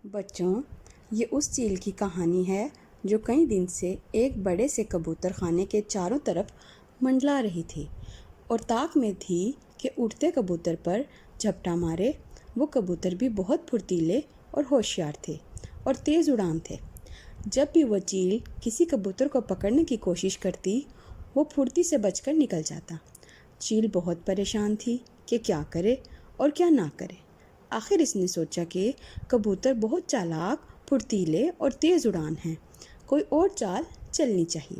بچوں، یہ اس چیل کی کہانی ہے جو کئی دن سے ایک بڑے سے کبوتر خانے کے چاروں طرف منڈلا رہی تھی اور طاق میں تھی کہ اڑتے کبوتر پر جھپٹا مارے۔ وہ کبوتر بھی بہت پھرتیلے اور ہوشیار تھے اور تیز اڑان تھے۔ جب بھی وہ چیل کسی کبوتر کو پکڑنے کی کوشش کرتی، وہ پھرتی سے بچ کر نکل جاتا۔ چیل بہت پریشان تھی کہ کیا کرے اور کیا نہ کرے۔ آخر اس نے سوچا کہ کبوتر بہت چالاک، پھرتیلے اور تیز اڑان ہیں، کوئی اور چال چلنی چاہیے۔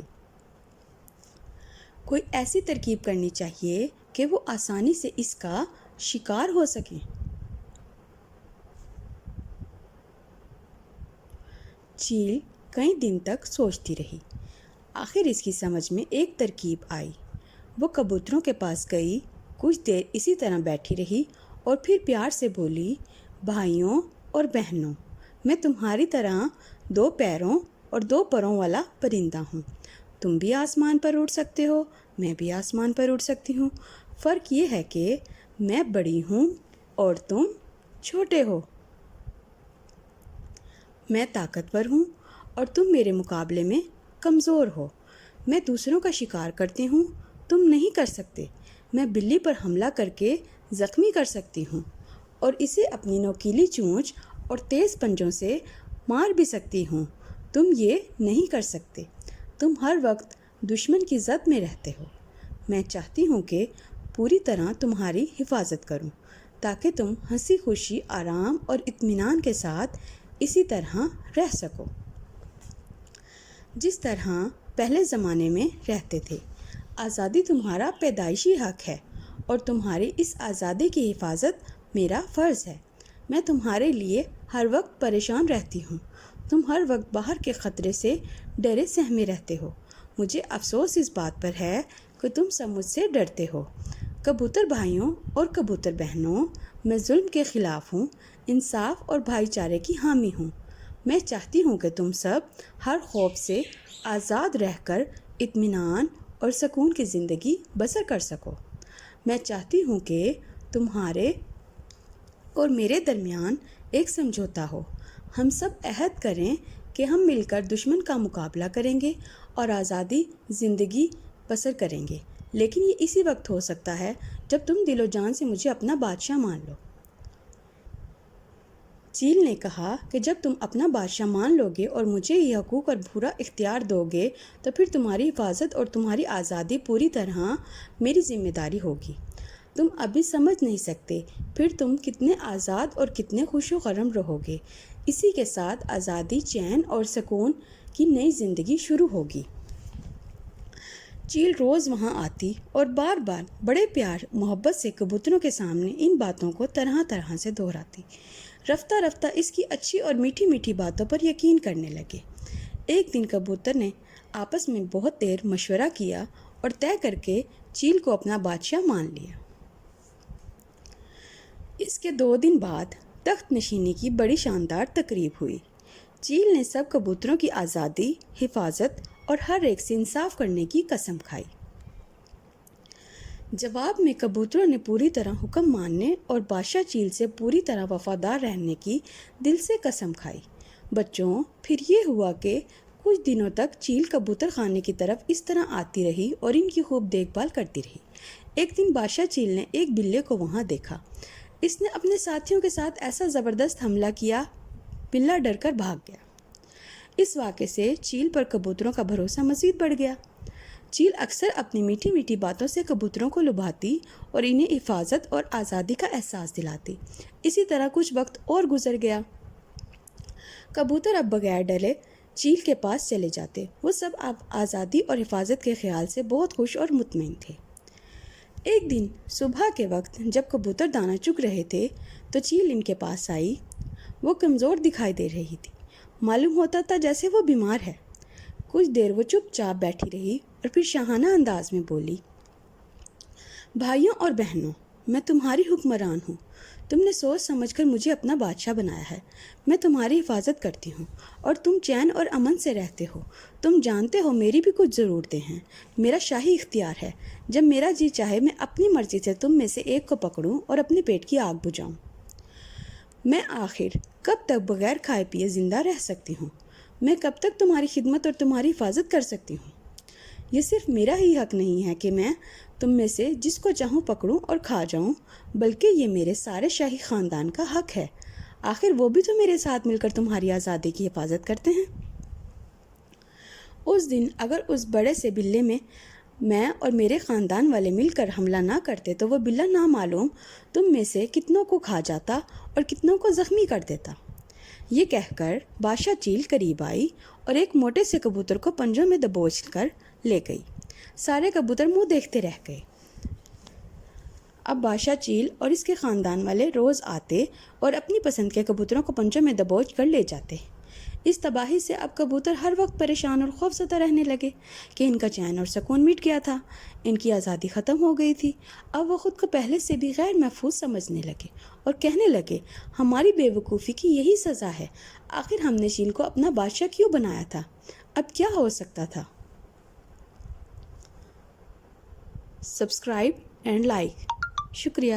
کوئی ایسی ترکیب کرنی چاہیے کہ وہ آسانی سے اس کا شکار ہو سکیں۔ چیل کئی دن تک سوچتی رہی۔ آخر اس کی سمجھ میں ایک ترکیب آئی۔ وہ کبوتروں کے پاس گئی، کچھ دیر اسی طرح بیٹھی رہی اور پھر پیار سے بولی، بھائیوں اور بہنوں، میں تمہاری طرح 2 پیروں اور 2 پروں والا پرندہ ہوں۔ تم بھی آسمان پر اڑ سکتے ہو، میں بھی آسمان پر اڑ سکتی ہوں۔ فرق یہ ہے کہ میں بڑی ہوں اور تم چھوٹے ہو۔ میں طاقتور ہوں اور تم میرے مقابلے میں کمزور ہو۔ میں دوسروں کا شکار کرتی ہوں، تم نہیں کر سکتے۔ میں بلی پر حملہ کر کے زخمی کر سکتی ہوں اور اسے اپنی نوکیلی چونچ اور تیز پنجوں سے مار بھی سکتی ہوں، تم یہ نہیں کر سکتے۔ تم ہر وقت دشمن کی زد میں رہتے ہو۔ میں چاہتی ہوں کہ پوری طرح تمہاری حفاظت کروں تاکہ تم ہنسی خوشی، آرام اور اطمینان کے ساتھ اسی طرح رہ سکو جس طرح پہلے زمانے میں رہتے تھے۔ آزادی تمہارا پیدائشی حق ہے اور تمہاری اس آزادی کی حفاظت میرا فرض ہے۔ میں تمہارے لیے ہر وقت پریشان رہتی ہوں۔ تم ہر وقت باہر کے خطرے سے ڈرے سہمے رہتے ہو۔ مجھے افسوس اس بات پر ہے کہ تم سب مجھ سے ڈرتے ہو۔ کبوتر بھائیوں اور کبوتر بہنوں، میں ظلم کے خلاف ہوں، انصاف اور بھائی چارے کی حامی ہوں۔ میں چاہتی ہوں کہ تم سب ہر خوف سے آزاد رہ کر اطمینان اور سکون کی زندگی بسر کر سکو۔ میں چاہتی ہوں کہ تمہارے اور میرے درمیان ایک سمجھوتا ہو۔ ہم سب عہد کریں کہ ہم مل کر دشمن کا مقابلہ کریں گے اور آزادی زندگی بسر کریں گے، لیکن یہ اسی وقت ہو سکتا ہے جب تم دل و جان سے مجھے اپنا بادشاہ مان لو۔ چیل نے کہا کہ جب تم اپنا بادشاہ مان لو گے اور مجھے یہ حقوق اور پورا اختیار دو گے تو پھر تمہاری حفاظت اور تمہاری آزادی پوری طرح میری ذمہ داری ہوگی۔ تم ابھی سمجھ نہیں سکتے پھر تم کتنے آزاد اور کتنے خوش و خرم رہو گے۔ اسی کے ساتھ آزادی، چین اور سکون کی نئی زندگی شروع ہوگی۔ چیل روز وہاں آتی اور بار بار بڑے پیار محبت سے کبوتروں کے سامنے ان باتوں کو طرح طرح سے دہراتی۔ رفتہ رفتہ اس کی اچھی اور میٹھی میٹھی باتوں پر یقین کرنے لگے۔ ایک دن کبوتر نے آپس میں بہت دیر مشورہ کیا اور طے کر کے چیل کو اپنا بادشاہ مان لیا۔ اس کے 2 دن بعد تخت نشینی کی بڑی شاندار تقریب ہوئی۔ چیل نے سب کبوتروں کی آزادی، حفاظت اور ہر ایک سے انصاف کرنے کی قسم کھائی۔ جواب میں کبوتروں نے پوری طرح حکم ماننے اور بادشاہ چیل سے پوری طرح وفادار رہنے کی دل سے قسم کھائی۔ بچوں، پھر یہ ہوا کہ کچھ دنوں تک چیل کبوتر خانے کی طرف اس طرح آتی رہی اور ان کی خوب دیکھ بھال کرتی رہی۔ ایک دن بادشاہ چیل نے ایک بلے کو وہاں دیکھا۔ اس نے اپنے ساتھیوں کے ساتھ ایسا زبردست حملہ کیا، بلّا ڈر کر بھاگ گیا۔ اس واقعے سے چیل پر کبوتروں کا بھروسہ مزید بڑھ گیا۔ چیل اکثر اپنی میٹھی میٹھی باتوں سے کبوتروں کو لبھاتی اور انہیں حفاظت اور آزادی کا احساس دلاتی۔ اسی طرح کچھ وقت اور گزر گیا۔ کبوتر اب بغیر ڈرے چیل کے پاس چلے جاتے۔ وہ سب اب آزادی اور حفاظت کے خیال سے بہت خوش اور مطمئن تھے۔ ایک دن صبح کے وقت جب کبوتر دانہ چگ رہے تھے تو چیل ان کے پاس آئی۔ وہ کمزور دکھائی دے رہی تھی، معلوم ہوتا تھا جیسے وہ بیمار ہے۔ کچھ دیر وہ چپ چاپ بیٹھی رہی اور پھر شاہانہ انداز میں بولی، بھائیوں اور بہنوں، میں تمہاری حکمران ہوں۔ تم نے سوچ سمجھ کر مجھے اپنا بادشاہ بنایا ہے۔ میں تمہاری حفاظت کرتی ہوں اور تم چین اور امن سے رہتے ہو۔ تم جانتے ہو میری بھی کچھ ضرورتیں ہیں۔ میرا شاہی اختیار ہے، جب میرا جی چاہے میں اپنی مرضی سے تم میں سے ایک کو پکڑوں اور اپنے پیٹ کی آگ بجھاؤں۔ میں آخر کب تک بغیر کھائے پیے زندہ رہ سکتی ہوں؟ میں کب تک تمہاری خدمت اور تمہاری حفاظت کر سکتی ہوں؟ یہ صرف میرا ہی حق نہیں ہے کہ میں تم میں سے جس کو چاہوں پکڑوں اور کھا جاؤں، بلکہ یہ میرے سارے شاہی خاندان کا حق ہے۔ آخر وہ بھی تو میرے ساتھ مل کر تمہاری آزادی کی حفاظت کرتے ہیں۔ اس دن اگر اس بڑے سے بلے میں اور میرے خاندان والے مل کر حملہ نہ کرتے تو وہ بلّا نامعلوم تم میں سے کتنوں کو کھا جاتا اور کتنوں کو زخمی کر دیتا۔ یہ کہہ کر بادشاہ چیل قریب آئی اور ایک موٹے سے کبوتر کو پنجوں میں دبوچ کر لے گئی۔ سارے کبوتر منہ دیکھتے رہ گئے۔ اب بادشاہ چیل اور اس کے خاندان والے روز آتے اور اپنی پسند کے کبوتروں کو پنجوں میں دبوچ کر لے جاتے۔ اس تباہی سے اب کبوتر ہر وقت پریشان اور خوفزدہ رہنے لگے کہ ان کا چین اور سکون مٹ گیا تھا، ان کی آزادی ختم ہو گئی تھی۔ اب وہ خود کو پہلے سے بھی غیر محفوظ سمجھنے لگے اور کہنے لگے، ہماری بے وقوفی کی یہی سزا ہے۔ آخر ہم نے چیل کو اپنا بادشاہ کیوں بنایا تھا؟ اب کیا ہو سکتا تھا؟ Subscribe and like. شکریہ۔